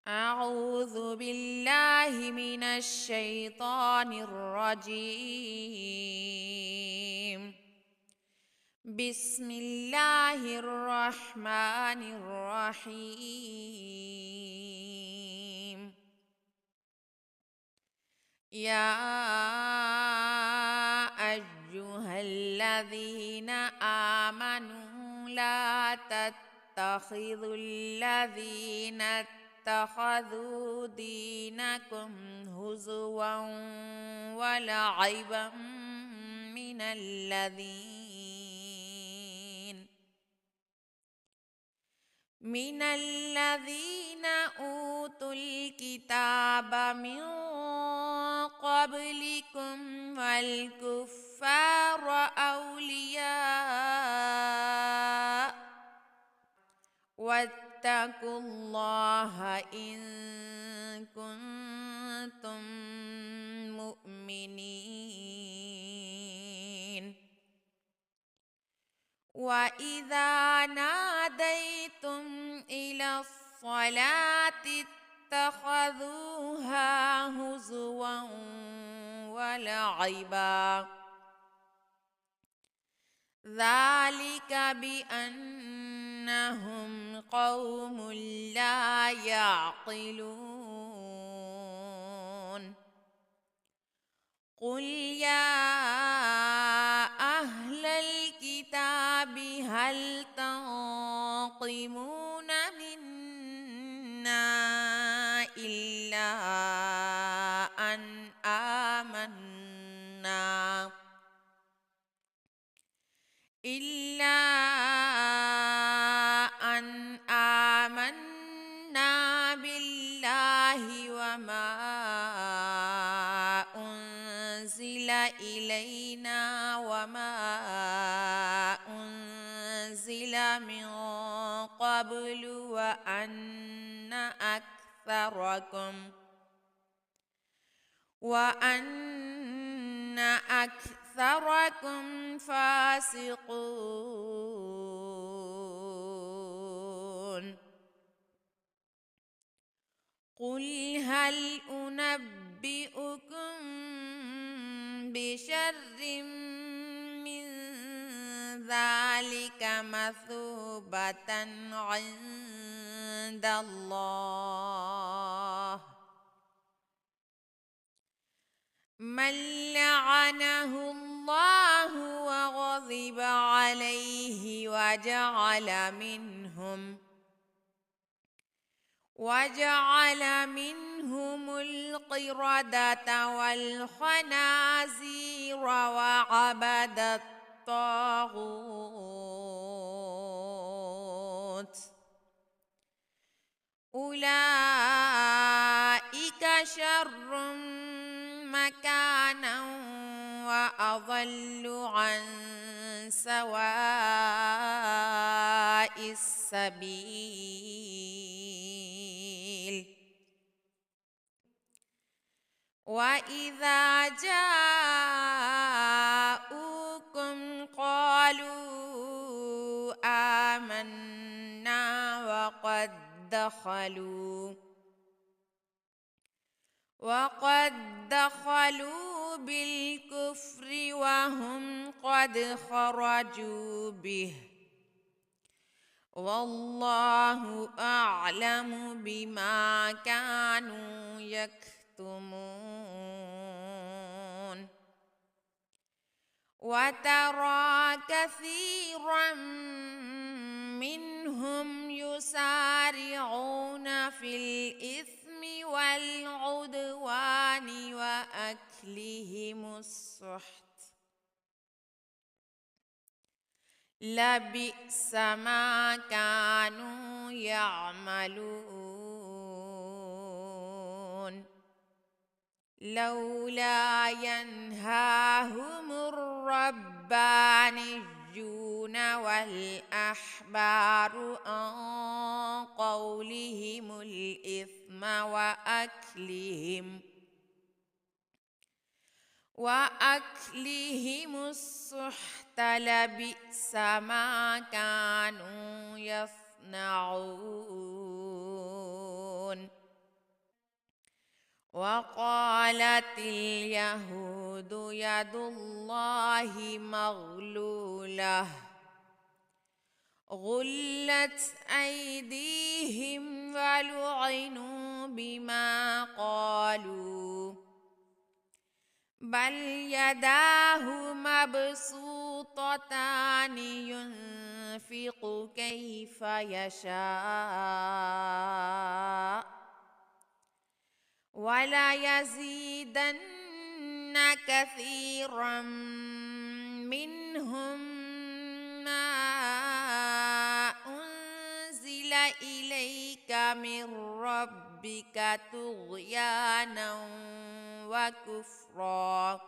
أعوذ بالله من الشيطان الرجيم. بسم الله الرحمن الرحيم. يا أيها الذين آمنوا لا تتخذوا الذين اتخذوا دينكم هزوا ولعبا من الذين أوتوا الكتاب من قبلكم والكفار أولياء واتقوا الله إن كنتم مؤمنين. وإذا ناديتم إلى الصلاة اتخذوها هزوا ولعبا ذلك بأنهم قوم لا يعقلون. قل يا أهل الكتاب هل تنقمون منا إلا أن آمنا بالله وما أنزل إلينا وما أنزل من قبل وأن أكثركم فاسقون. قل هل أنبئكم بشر من ذلك مثوبة عند الله من لعنه الله وغضب عليه وجعل منهم القردة والخنازير وعبد الطاغوت أولئك شر مكانا وأضل عن سواء السبيل. وإذا جاءوكم قالوا آمنا وقد دخلوا بالكفر وهم قد خرجوا به والله أعلم بما كانوا يكتمون. وترى كثيرا منهم يسارعون في الإثم والعدوان وأكلهم السحت لبئس ما كانوا يعملون. لولا ينهاهم الربانيون والأحبار عن قولهم الإثم وأكلهم السحت لبئس ما كانوا يصنعون. وقالت اليهود يد الله مغلولة غلت أيديهم ولعنوا بما قالوا بل يداه مبسوطتان ينفق كيف يشاء وليزيدن كثيرا منهم ما أنزل إليك من ربك طغيانا وكفرا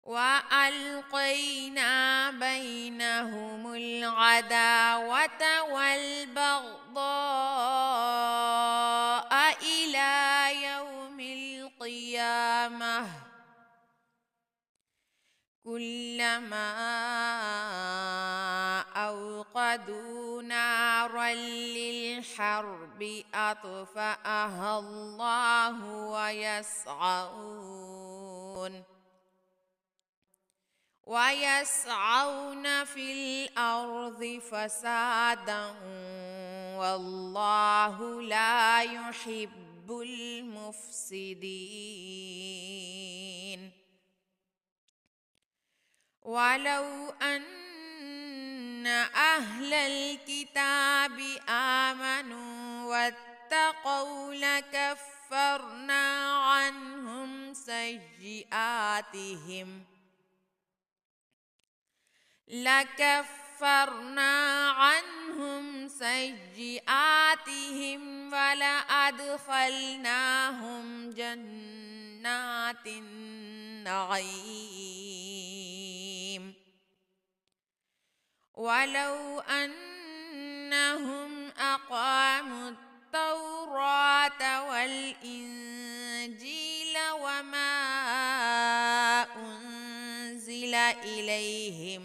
وألقينا بينهم العداوة والبغضاء إلى يوم القيامة كلما أوقدوا نارا للحرب أطفأها الله ويسعون في الأرض فسادا والله لا يحب المفسدين ولو أن أهل الكتاب آمنوا واتقوا لكفرنا عنهم سيئاتهم ولأدخلناهم جنات النعيم ولو أنهم أقاموا التوراة والإنجيل وما أنزل إليهم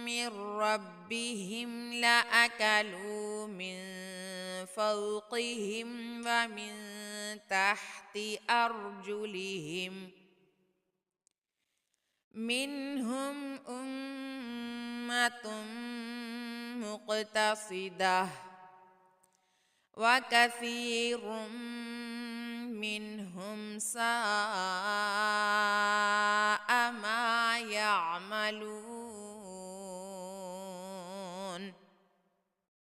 من ربهم لأكلوا من فوقهم ومن تحت أرجلهم منهم أمة مقتصدة وكثير منهم ساء ما يعملون